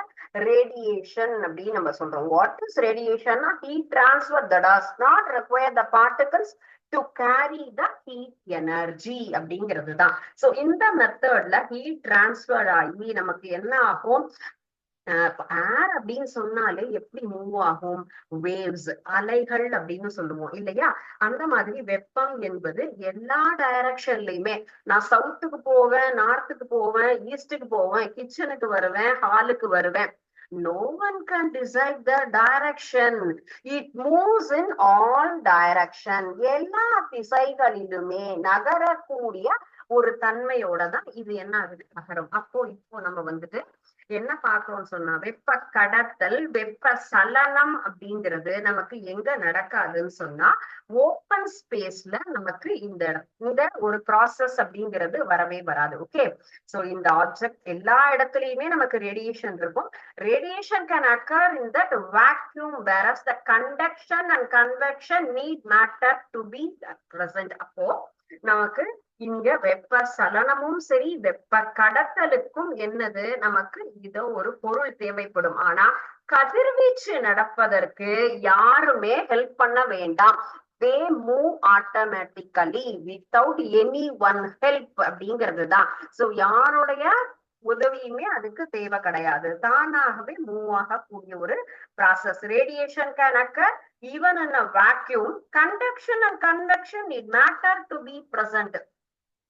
Speaker 2: ரேடியேஷன் அப்படின்னு நம்ம சொல்றோம். வாட் இஸ் ரேடியேஷன்னா heat transfer that does not require the particles to carry the heat energy அப்படிங்கிறது தான். சோ இந்த மெத்தட்ல ஹீட் டிரான்ஸ்ஃபர் ஆகி நமக்கு என்ன ஆகும், ஏர் அப்படின்னு சொன்னாலே எப்படி மூவ் ஆகும், வேவ்ஸ், அலைகள் அப்படின்னு சொல்லுவோம் இல்லையா? அந்த மாதிரி வெப்பம் என்பது எல்லா டைரக்ஷன்லயுமே, நான் சவுத்துக்கு போவேன், நார்த்துக்கு போவேன், ஈஸ்டுக்கு போவேன், கிச்சனுக்கு வருவேன், ஹாலுக்கு வருவேன். No one can decide the direction. It moves in all direction. எல்லா திசைகளிலுமே நகரக்கூடிய ஒரு தன்மையோட தான் இது என்ன ஆகுது, நகரம். அப்போ இப்போ நம்ம வந்துட்டு என்ன பார்க்கிறோம்னு சொன்னா, வெப்ப கடத்தல், வெப்ப சலனம் அப்படிங்கிறது நமக்கு எங்க நடக்காதுன்னு சொன்னா ஓப்பன் ஸ்பேஸ்ல நமக்கு இந்த ஒரு ப்ராசஸ் அப்படிங்கிறது வரவே வராது. ஓகே, சோ இந்த ஆப்ஜெக்ட் எல்லா இடத்துலயுமே நமக்கு ரேடியேஷன் இருக்கும். Radiation can occur in that vacuum, whereas the conduction and convection need matter to be present. அப்போ நமக்கு இங்க வெப்ப சலனமும் சரி, வெப்ப கடத்தலுக்கும் என்னது, நமக்கு இதோ ஒரு பொருள் தேவைப்படும். ஆனா கதிர்வீச்சு நடப்பதற்கு யாருமே ஹெல்ப் பண்ண வேண்டாம். they move automatically without anyone help அப்படிங்கிறது தான். சோ யாருடைய உதவியுமே அதுக்கு தேவை கிடையாது, தானாகவே மூவ் ஆகக்கூடிய ஒரு process. Radiation can occur even in a vacuum. Conduction and convection need matter to be present.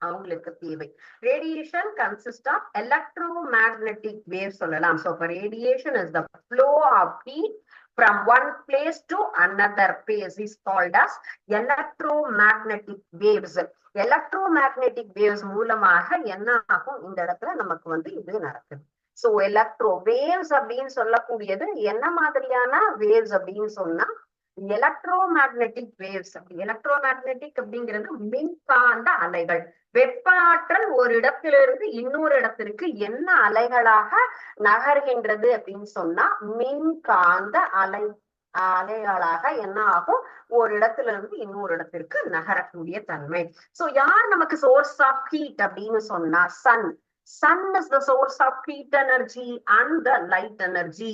Speaker 2: அவங்களுக்கு தேவை. Radiation consist of electromagnetic wave சொல்லலாம். So radiation is the flow of heat from one place to another place is called as electromagnetic waves. electromagnetic waves மூலமாக என்ன ஆகும், இந்த இடத்துல நமக்கு வந்து இது நடக்குது. சோ எலக்ட்ரோ வேவ்ஸ் அப்படின்னு சொல்லக்கூடியது என்ன மாதிரியான வேவ்ஸ் அப்படின்னு சொன்னா எலக்ட்ரோமேக்னெட்டிக் வேவ்ஸ். எலக்ட்ரோமேக்னெட்டிக் அப்படிங்கிறது மின்காந்த அலைகள். வெப்ப ஆற்றல் ஒரு இடத்திலிருந்து இன்னொரு இடத்திற்கு என்ன அலைகளாக நகர்கின்றது அப்படின்னு சொன்னா மின்காந்த அலைகளாக என்ன ஆகும், ஒரு இடத்துல இருந்து இன்னொரு இடத்திற்கு நகரக்கூடிய தன்மை. சோ யார் நமக்கு சோர்ஸ் ஆஃப் ஹீட் அப்படின்னு சொன்னா Sun. Sun is the source of heat energy and the light energy.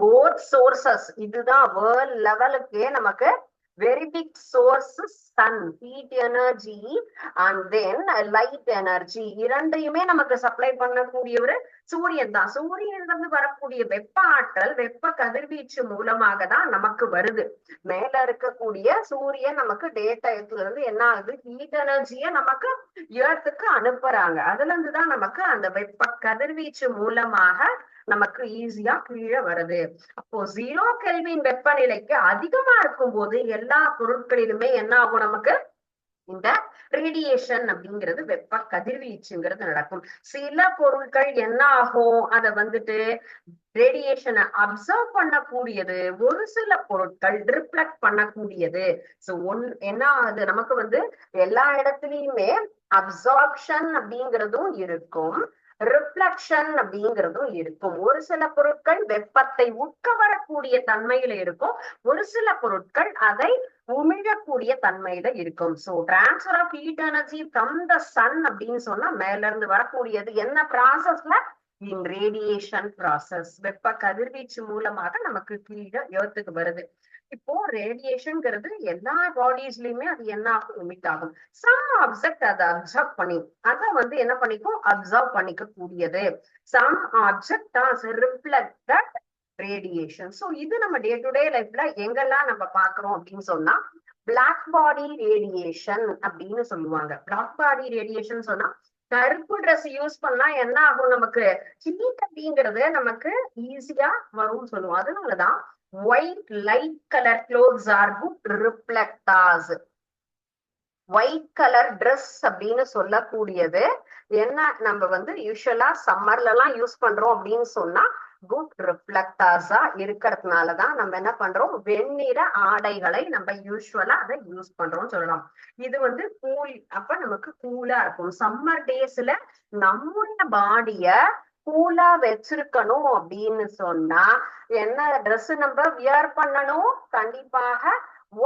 Speaker 2: Both sources, இதுதான் வேர்ல்ட் லெவலுக்கே நமக்கு very big source sun, heat energy and then light energy. இரண்டையுமே நமக்கு சப்ளை பண்ணக்கூடிய ஒரு சூரியன் தான். சூரியனிலிருந்து வரக்கூடிய வெப்ப ஆற்றல் வெப்ப கதிர்வீச்சு மூலமாக தான் நமக்கு வருது. மேல இருக்கக்கூடிய சூரியன் நமக்கு டே டயத்துல இருந்து என்ன ஆகுது, ஹீட் எனர்ஜிய நமக்கு எர்த்துக்கு அனுப்புறாங்க. அதுல இருந்து தான் நமக்கு அந்த வெப்ப கதிர்வீச்சு மூலமாக நமக்கு ஈஸியா கீழே வருது. அப்போ 0 கெல்வின் வெப்பநிலைக்கு அதிகமா இருக்கும் போது எல்லா பொருட்களிலுமே என்ன ஆகும், நமக்கு இந்த ரேடியேஷன் அப்படிங்கிறது வெப்ப கதிர்வீச்சுங்கிறது நடக்கும். சில பொருட்கள் என்ன ஆகும், அதை வந்துட்டு ரேடியேஷனை அப்சர்வ் பண்ணக்கூடியது, ஒரு சில பொருட்கள் ரிஃப்ளெக்ட் பண்ணக்கூடியது. சோ என்ன ஆகுது, நமக்கு வந்து எல்லா இடத்துலயுமே அப்சார்ப்ஷன் அப்படிங்கிறதும் இருக்கும், ரிஃப்ளெக்ஷன் அப்படிங்கிறதும் இருக்கும். ஒரு சில பொருட்கள் வெப்பத்தை உட்கவரக்கூடிய தன்மையில இருக்கும், ஒரு சில பொருட்கள் அதை உமிழக்கூடிய தன்மையில இருக்கும். So transfer of heat energy from the sun அப்படின்னு சொன்னா மேல இருந்து வரக்கூடியது என்ன ப்ராசஸ்ல, இன் ரேடியேஷன் ப்ராசஸ். வெப்ப கதிர்வீச்சு மூலமாக நமக்கு கீழே எர்த்துக்கு வருது. இப்போ ரேடியேஷன்ங்கிறது எல்லா பாடிஸ்லயுமே அது என்ன ஆகும், எமிட் ஆகும். சம் ஆப்ஜெக்ட் அதை அப்சர்வ் பண்ணி அதை வந்து என்ன பண்ணிக்கும், அப்சர்வ் பண்ணிக்க கூடியது. Some object as reflected radiation. So இது நம்ம டே டு டே லைஃப்ல எங்கெல்லாம் நம்ம பாக்குறோம் அப்படின்னு சொன்னா, பிளாக் பாடி ரேடியேஷன் அப்படின்னு சொல்லுவாங்க. பிளாக் பாடி ரேடியேஷன் சொன்னா கருப்பு ட்ரெஸ் யூஸ் பண்ணா என்ன ஆகும், நமக்கு ஹீட் அப்படிங்கிறது நமக்கு ஈஸியா வரும்னு சொல்லுவோம். அதனாலதான் white light colour clothes are good reflectors. White colour dress அப்படின்னு சொல்லக்கூடியது என்ன, நம்ம வந்து யூஸ்வலா சம்மர்ல எல்லாம் யூஸ் பண்றோம் அப்படின்னு சொன்னா குட் ரிஃப்ளெக்டர்ஸா இருக்கிறதுனாலதான் நம்ம என்ன பண்றோம், வெண்ணிற ஆடைகளை நம்ம யூஸ்வலா அதை யூஸ் பண்றோம்னு சொல்லலாம். இது வந்து கூல், அப்ப நமக்கு கூலா இருக்கும். சம்மர் டேஸ்ல நம்முடைய பாடிய கூலா வச்சிருக்கணும் அப்படின்னு சொன்னா என்ன ட்ரெஸ் நம்ம வியர் பண்ணணும், கண்டிப்பாக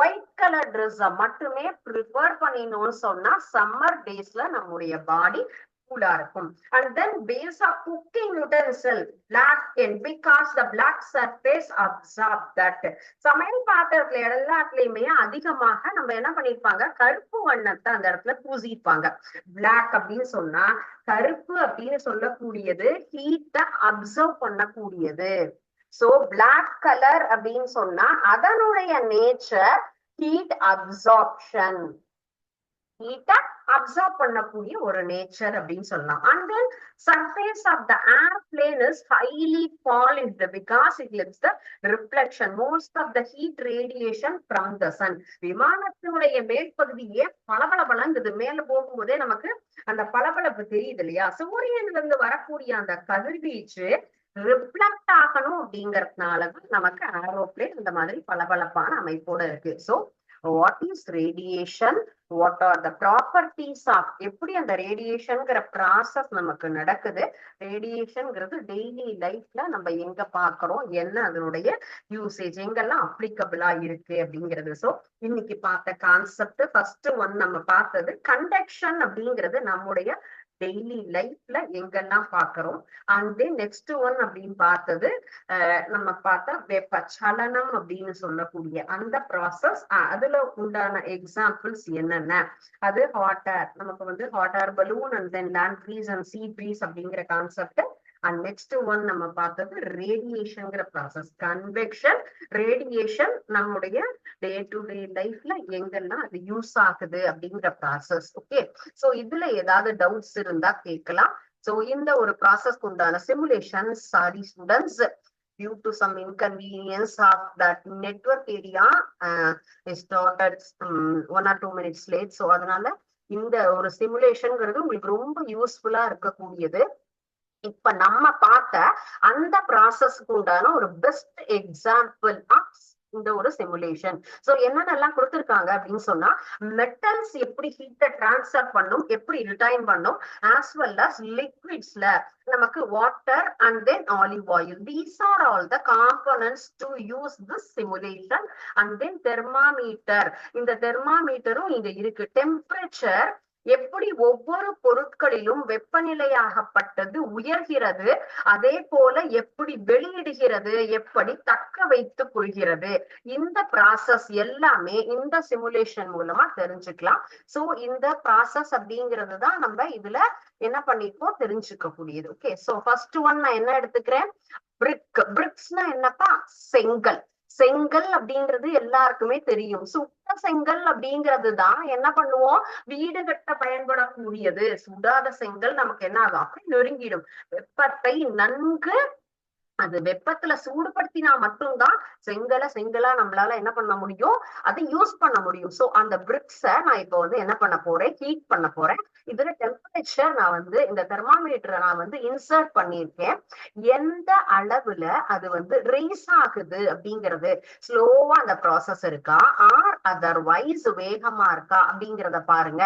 Speaker 2: ஒயிட் கலர் ட்ரெஸ் மட்டுமே ப்ரிஃபர் பண்ணினோம்னு சொன்னா சம்மர் டேஸ்ல நம்முடைய பாடி கூலா இருக்கும். And then base of cooking utensil black and because the black surface absorb that. சமையல் பாத்திரத்துல எல்லாத்துலயுமே அதிகமாக நம்ம என்ன பண்ணிருப்பாங்க, கருப்பு வண்ணத்தை அந்த இடத்துல பூசிப்பாங்க. பிளாக் அப்படின்னு சொன்னா கருப்பு அப்படின்னு சொல்லக்கூடியது ஹீட்டை அப்சர்வ் பண்ணக்கூடியது. சோ பிளாக் கலர் அப்படின்னு சொன்னா அதனுடைய நேச்சர் ஹீட் அப்சார்ப்ஷன், ஹீட்டை அப்சர்வ் பண்ணக்கூடிய ஒரு நேச்சர் அப்படின்னு சொல்லலாம். And then surface of the airplane is highly polished because it gives the reflection most of the heat radiation from the sun. விமானத்தினுடைய மேற்பகுதியே பளபளபளங்குது, மேல போகும்போதே நமக்கு அந்த பளபளப்பு தெரியுது இல்லையா. சூரியன்ல இருந்து வரக்கூடிய அந்த கதிர்வீச்சு ரிஃப்ளெக்ட் ஆகணும் அப்படிங்கறதுனாலதான் நமக்கு ஏரோப்ளேன் இந்த மாதிரி பளபளப்பான அமைப்போட இருக்கு. So what is radiation, what are the properties of, எப்படி அந்த ரேடியேஷன்ங்கிற ப்ராசஸ் நமக்கு நடக்குது, ரேடியேஷன்ங்கிறது டெய்லி லைஃப்ல நம்ம எங்க பாக்குறோம், என்ன அதனுடைய யூசேஜ் எங்கெல்லாம் அப்ளிகபிளா இருக்கு அப்படிங்கிறது. சோ இன்னைக்கு பார்த்த கான்செப்ட் ஃபர்ஸ்ட் ஒன் நம்ம பார்த்தது கண்டக்ஷன் அப்படிங்கிறது நம்முடைய டெய்லி லைஃப்ல எங்கெல்லாம் பாக்குறோம். அண்ட் தென் நெக்ஸ்ட் ஒன் அப்படின்னு பார்த்தது நம்ம பார்த்தா வெப்ப சலனம் அப்படின்னு சொல்லக்கூடிய அந்த ப்ராசஸ். அதுல உண்டான எக்ஸாம்பிள்ஸ் என்னென்ன, அது ஹாட் ஏர், நமக்கு வந்து hot air balloon and then land breeze and sea breeze அப்படிங்கிற கான்செப்ட். அண்ட் நெக்ஸ்ட் ஒன் நம்ம பார்த்தது ரேடியேஷன்ங்கிற ப்ராசஸ், கன்வெக்ஷன் ரேடியேஷன் நம்முடைய டே டு டே லைஃப்ல எங்கெல்லாம் அது யூஸ் ஆகுது அப்படிங்கிற ப்ராசஸ். ஓகே, சோ இதுல ஏதாவது டவுட்ஸ் இருந்தா கேட்கலாம். சோ இந்த ஒரு ப்ராசஸ்க்கு உண்டான simulation, sorry students, due to some inconvenience of that network area started 1 or 2 minutes late. so அதனால இந்த ஒரு சிமுலேஷன்ங்கிறது உங்களுக்கு ரொம்ப யூஸ்ஃபுல்லா இருக்கக்கூடியது. இப்ப நம்ம பார்த்த அந்த ப்ராசஸ்க்கு உண்டான ஒரு பெஸ்ட் எக்ஸாம்பிள் ஆஃப் இந்த ஒரு சிமுலேஷன். சோ என்னென்னலாம் கொடுத்திருக்காங்க அப்படின்னு சொன்னா, மெட்டல்ஸ் எப்படி ஹீட்டை டிரான்ஸ்ஃபர் பண்ணும், எப்படி ரிட்டைன் பண்ணும், ஆஸ் வெல் அஸ் லிக்விட்ஸ்ல நமக்கு water and then olive oil. These are all the components to use this simulation. And then thermometer, இந்த தெர்மாமீட்டரும் இங்க இருக்கு. டெம்பரேச்சர் எப்படி ஒவ்வொரு பொருட்களிலும் வெப்பநிலையாகப்பட்டது உயர்கிறது, அதே போல எப்படி வெளியிடுகிறது, எப்படி தக்க வைத்துக் கொள்கிறது, இந்த ப்ராசஸ் எல்லாமே இந்த சிமுலேஷன் மூலமா தெரிஞ்சுக்கலாம். சோ இந்த ப்ராசஸ் அப்படிங்கிறது தான் நம்ம இதுல என்ன பண்ணிருக்கோம், தெரிஞ்சுக்க கூடியது. ஓகே, சோ ஃபர்ஸ்ட் ஒன் நான் என்ன எடுத்துக்கிறேன், பிரிக். பிரிக்ஸ்னா என்னப்பா, செங்கல். செங்கல் அப்படிங்கிறது எல்லாருக்குமே தெரியும். சுட்ட செங்கல் அப்படிங்கிறது தான் என்ன பண்ணுவோம், வீடு கட்ட பயன்படக்கூடியது. சுடாத செங்கல் நமக்கு என்ன ஆகும், அப்படி நொறுங்கிடும். வெப்பத்தை நன்கு அது வெப்பத்துல சூடுபடுத்தினா மட்டும்தான் செங்கலா நம்மளால என்ன பண்ண முடியும், அதை யூஸ் பண்ண முடியும். சோ அந்த பிரிக்ஸ நான் இப்போ வந்து என்ன பண்ண போறேன், ஹீட் பண்ண போறேன். இதுல டெம்பரேச்சர் நான் வந்து இந்த தெர்மாமீட்டரை நான் வந்து இன்சர்ட் பண்ணியிருக்கேன். எந்த அளவுல அது வந்து ரைஸ் ஆகுது அப்படிங்கிறது, ஸ்லோவா அந்த ப்ராசஸ் இருக்கா ஆர் அதர்வைஸ் வேகமா இருக்கா அப்படிங்கிறத பாருங்க.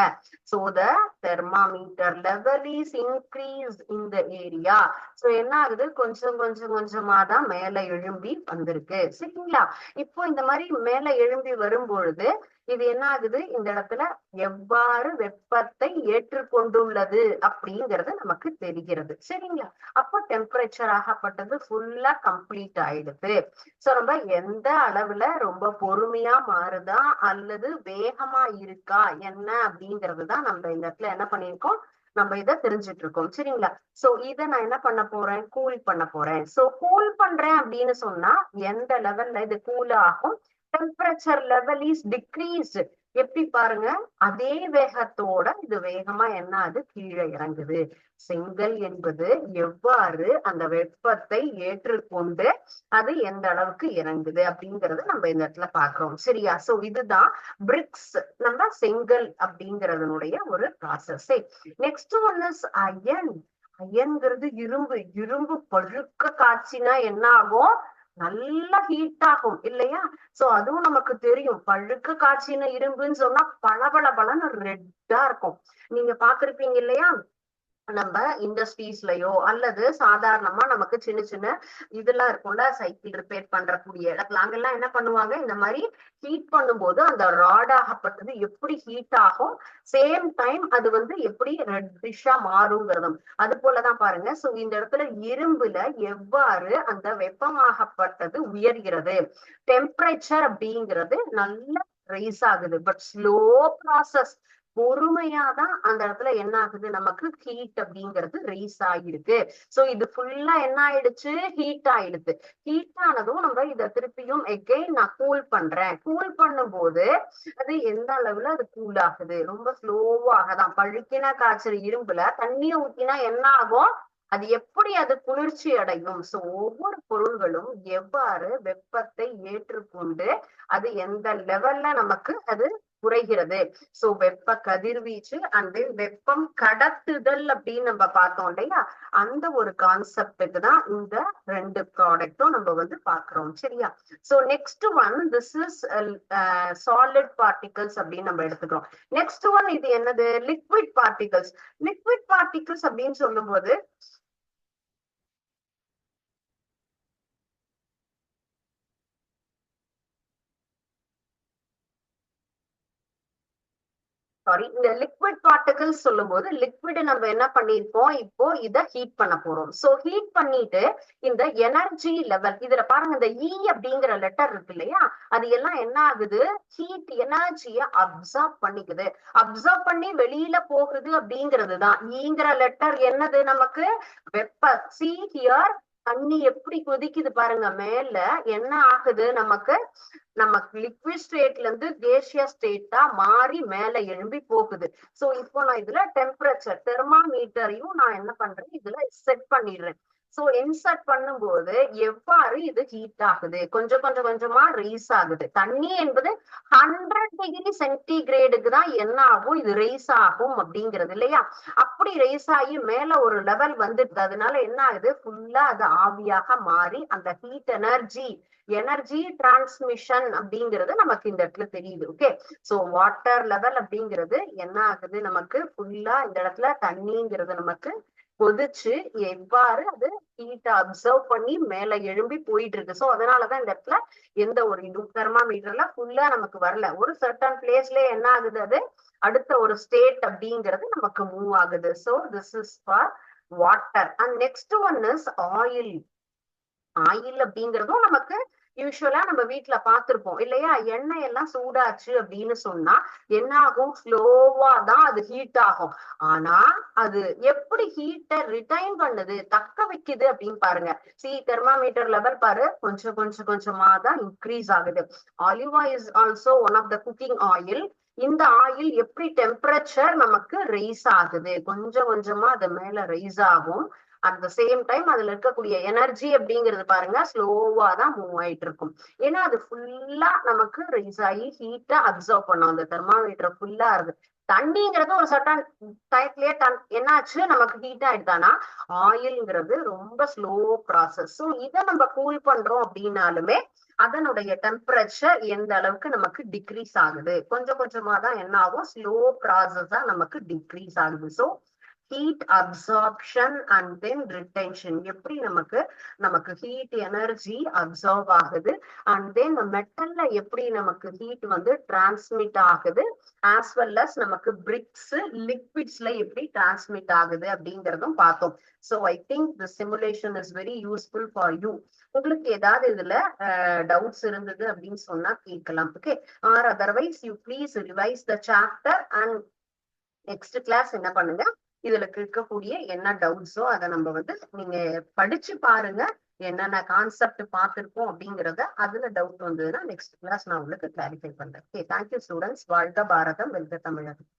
Speaker 2: So the thermometer level is increase in the area. So என்ன ஆகுது, கொஞ்சம் கொஞ்சமா தான் மேல எழும்பி வந்திருக்கு. சரிங்களா, இப்போ இந்த மாதிரி மேல எழும்பி வரும் பொழுது இது என்ன ஆகுது, இந்த இடத்துல எவ்வாறு வெப்பத்தை ஏற்றுக்கொண்டுள்ளது அப்படிங்கிறது நமக்கு தெரிகிறது. சரிங்களா? அப்போ டெம்பரேச்சர் ஆகப்பட்டது ஃபுல்லா கம்ப்ளீட் ஆயிடுது. சோ நம்ம எந்த அளவுல ரொம்ப பொறுமையா மாறுதா அல்லது வேகமா இருக்கா என்ன அப்படிங்கறதுதான் நம்ம இந்த இடத்துல என்ன பண்ணிருக்கோம், நம்ம இதை தெரிஞ்சுட்டு இருக்கோம். சரிங்களா? சோ இதை நான் என்ன பண்ண போறேன், கூல் பண்ண போறேன். சோ கூல் பண்றேன் அப்படின்னு சொன்னா எந்த லெவல்ல இது கூல் ஆகும், டெம்பரேச்சர் லெவல் இஸ் டிக்ரீஸ்டு. எப்படி பாருங்க, அதே வேகத்தோட இது வேகமா என்ன அது கீழே இறங்குது. செங்கல் என்பது எவ்வாறு அந்த வெப்பத்தை ஏற்றுக்கொண்டு அது எந்த அளவுக்கு இறங்குது அப்படிங்கறது நம்ம இந்த இடத்துல பாக்குறோம். சரியா? சோ இதுதான் பிரிக்ஸ், நம்ம செங்கல் அப்படிங்கறதனுடைய ஒரு process. Next one is iron. அயன்கிறது இரும்பு. இரும்பு பழுக்க காய்ச்சினா என்ன ஆகும், நல்லா ஹீட் ஆகும் இல்லையா? சோ அதுவும் நமக்கு தெரியும், பழுக்க காய்ச்சின இரும்புன்னு சொன்னா பளபள பளன்னு ரெட்டா இருக்கும். நீங்க பாத்திருப்பீங்க இல்லையா? நம்ம இண்டஸ்ட்ரீஸ்லயோ அல்லது சாதாரணமா நமக்கு சின்ன சின்ன இதெல்லாம் இருக்கும்ல, சைக்கிள் ரிப்பேர் பண்றக்கூடிய இடத்துல அங்கெல்லாம் என்ன பண்ணுவாங்க, இந்த மாதிரி ஹீட் பண்ணும்போது அந்த ராட் ஆகப்பட்டது எப்படி ஹீட் ஆகும், சேம் டைம் அது வந்து எப்படி ரெட்டிஷா மாறுங்கிறதும் அது போலதான் பாருங்க. சோ இந்த இடத்துல இரும்புல எவ்வாறு அந்த வெப்பமாகப்பட்டது உயர்கிறது, டெம்பரேச்சர் அப்படிங்கிறது நல்ல ரைஸ் ஆகுது, பட் ஸ்லோ ப்ராசஸ். பொறுமையாதான் அந்த இடத்துல என்ன ஆகுது, நமக்கு ஹீட் அப்படிங்கிறது ரைஸ் ஆகிருக்கு. சோ இது ஃபுல்லா என்ன ஆயிடுச்சு, ஹீட் ஆயிடுது. ஹீட் ஆனதும் நம்ம இதை திருப்பியும் எகெயின் நான் கூல் பண்றேன். கூல் பண்ணும் போது அது எந்த அளவுல அது கூல் ஆகுது, ரொம்ப ஸ்லோவாகதான். பழுக்கின காய்ச்சல் இரும்புல தண்ணியை ஊத்தினா என்ன ஆகும், அது எப்படி அது குளிர்ச்சி அடையும். சோ ஒவ்வொரு பொருள்களும் எவ்வாறு வெப்பத்தை ஏற்றுக்கொண்டு அது எந்த லெவல்ல நமக்கு அது குறைகிறது. சோ வெப்ப கதிர்வீச்சு அண்ட் வெப்பம் கடத்துதல் அப்படின்னு நம்ம பார்த்தோம் இல்லையா, அந்த ஒரு கான்செப்டுக்கு தான் இந்த ரெண்டு ப்ராடக்டும் நம்ம வந்து பாக்குறோம். சரியா? So next one, this is solid particles அப்படின்னு நம்ம எடுத்துக்கிறோம். நெக்ஸ்ட் ஒன் இது என்னது, லிக்விட் பார்ட்டிகல்ஸ். லிக்விட் பார்ட்டிகல்ஸ் அப்படின்னு சொல்லும் போது சாரி, இந்த லிக்விட் பார்ட்டிகல்ஸ் சொல்லும் போது லிக்விட் நம்ம என்ன பண்ணிருக்கோம், இப்போ இதை ஹீட் பண்ண போறோம். சோ ஹீட் பண்ணிட்டு இந்த எனர்ஜி லெவல் இதுல பாருங்க, இந்த இ அப்படிங்கிற லெட்டர் இருக்கு இல்லையா, அது எல்லாம் என்ன ஆகுது, ஹீட் எனர்ஜியை அப்சர்வ் பண்ணிக்குது. அப்சர்வ் பண்ணி வெளியில போகுது அப்படிங்கிறது தான் ஈங்கிற லெட்டர். என்னது நமக்கு வெப்ப. சி ஹியர், தண்ணி எப்படி கொதிக்குது பாருங்க, மேல என்ன ஆகுது நமக்கு, நமக்கு லிக்விட் ஸ்டேட்ல இருந்து கேசியஸ் ஸ்டேட்டா மாறி மேல எழும்பி போகுது. சோ இப்போ நான் இதுல டெம்பரேச்சர் தெர்மாமீட்டரையும் நான் என்ன பண்றேன், இதுல செட் பண்ணிடுறேன். சோ இன்சர்ட் பண்ணும்போது எவ்வாறு இது ஹீட் ஆகுது, கொஞ்சம் கொஞ்சம் கொஞ்சமா ரைஸ் ஆகுது. தண்ணி என்பது 100°C தான் என்ன ஆகும், இது ரைஸ் ஆகும் அப்படிங்கிறது இல்லையா. அப்படி ரைஸ் ஆகி மேல ஒரு லெவல் வந்துடுது. அதனால என்ன ஆகுது, ஃபுல்லா அது ஆவியாக மாறி அந்த ஹீட் எனர்ஜி டிரான்ஸ்மிஷன் அப்படிங்கிறது நமக்கு இந்த இடத்துல தெரியுது. ஓகே, சோ வாட்டர் லெவல் அப்படிங்கிறது என்ன ஆகுது, நமக்கு ஃபுல்லா இந்த இடத்துல தண்ணிங்கிறது நமக்கு கொதிச்சு எவ்வாறு அது ஹீட்டை அப்சர்வ் பண்ணி மேல எழும்பி போயிட்டு இருக்கு. சோ அதனாலதான் இந்த இடத்துல எந்த ஒரு இது தெர்மாமீட்டர்ல ஃபுல்லா நமக்கு வரல, ஒரு சர்டன் பிளேஸ்ல என்ன ஆகுது, அது அடுத்த ஒரு ஸ்டேட் அப்படிங்கிறது நமக்கு மூவ் ஆகுது. So this is for water. And next one is oil. Oil அப்படிங்கிறதும் நமக்கு யூஸ்வலா நம்ம வீட்டுல பார்த்திருப்போம் இல்லையா, எண்ணெய் எல்லாம் சூடாச்சு அப்படின்னு சொன்னா என்ன ஆகும், ஸ்லோவா தான் அது ஹீட் ஆகும். ஆனா அது எப்படி ஹீட்டை ரிட்டைன் பண்ணுது, தக்க வைக்குது அப்படின்னு பாருங்க. சி தெர்மாமீட்டர் லெவல் பாரு, கொஞ்சம் கொஞ்சம் கொஞ்சமா தான் இன்க்ரீஸ் ஆகுது. Olive oil is also one of the cooking oil. இந்த ஆயில் எப்படி டெம்பரேச்சர் நமக்கு ரைஸ் ஆகுது, கொஞ்சம் கொஞ்சமா அது மேல ரைஸ் ஆகும். அட் த சேம் டைம் அதுல இருக்கக்கூடிய எனர்ஜி அப்படிங்கிறது பாருங்க ஸ்லோவா தான் மூவ் ஆயிட்டு இருக்கும். ஏன்னா அது ஃபுல்லா நமக்கு ரைஸ் ஆகி ஹீட்டை அப்சர்வ் பண்ணும். அந்த தெர்மாமீட்டர் ஃபுல்லா இருக்கு. தண்ணிங்கிறது ஒரு சட்டன் டயத்துலயே என்னாச்சு நமக்கு ஹீட் ஆயிடுதானா, ஆயில்ங்கிறது ரொம்ப ஸ்லோ ப்ராசஸ். ஸோ இதை நம்ம கூல் பண்றோம் அப்படின்னாலுமே அதனுடைய டெம்பரேச்சர் எந்த அளவுக்கு நமக்கு டிக்ரீஸ் ஆகுது, கொஞ்சம் கொஞ்சமா தான் என்ன ஆகும், ஸ்லோ ப்ராசஸா நமக்கு டிக்ரீஸ் ஆகுது. So heat absorption and then retention. எப்படி நமக்கு ஹீட் எனர்ஜி அப்சார்ப் ஆகுது அண்ட் தென் மெட்டல்ல எப்படி நமக்கு ஹீட் வந்து டிரான்ஸ்மிட் ஆகுது, ஆஸ் வெல் அஸ் நமக்கு பிரிக்ஸ் லிக்விட்ஸ்ல எப்படி டிரான்ஸ்மிட் ஆகுது அப்படிங்கறதும் பார்த்தோம். So I think the simulation is very useful for you. உங்களுக்கு ஏதாவது இதுல டவுட்ஸ் இருந்தது அப்படின்னு சொன்னா கேட்கலாம். Okay, or otherwise you please revise the chapter and next class என்ன பண்ணுங்க, இதுல இருக்கக்கூடிய என்ன டவுட்ஸோ அதை நம்ம வந்து நீங்க படிச்சு பாருங்க, என்னென்ன கான்செப்ட் பார்த்திருக்கோம் அப்படிங்கறத. அதுல டவுட் வந்ததுன்னா நெக்ஸ்ட் கிளாஸ் நான் உங்களுக்கு கிளாரிஃபை பண்றேன். Okay, thank you students. வாழ்க பாரதம், வெல்க தமிழகம்.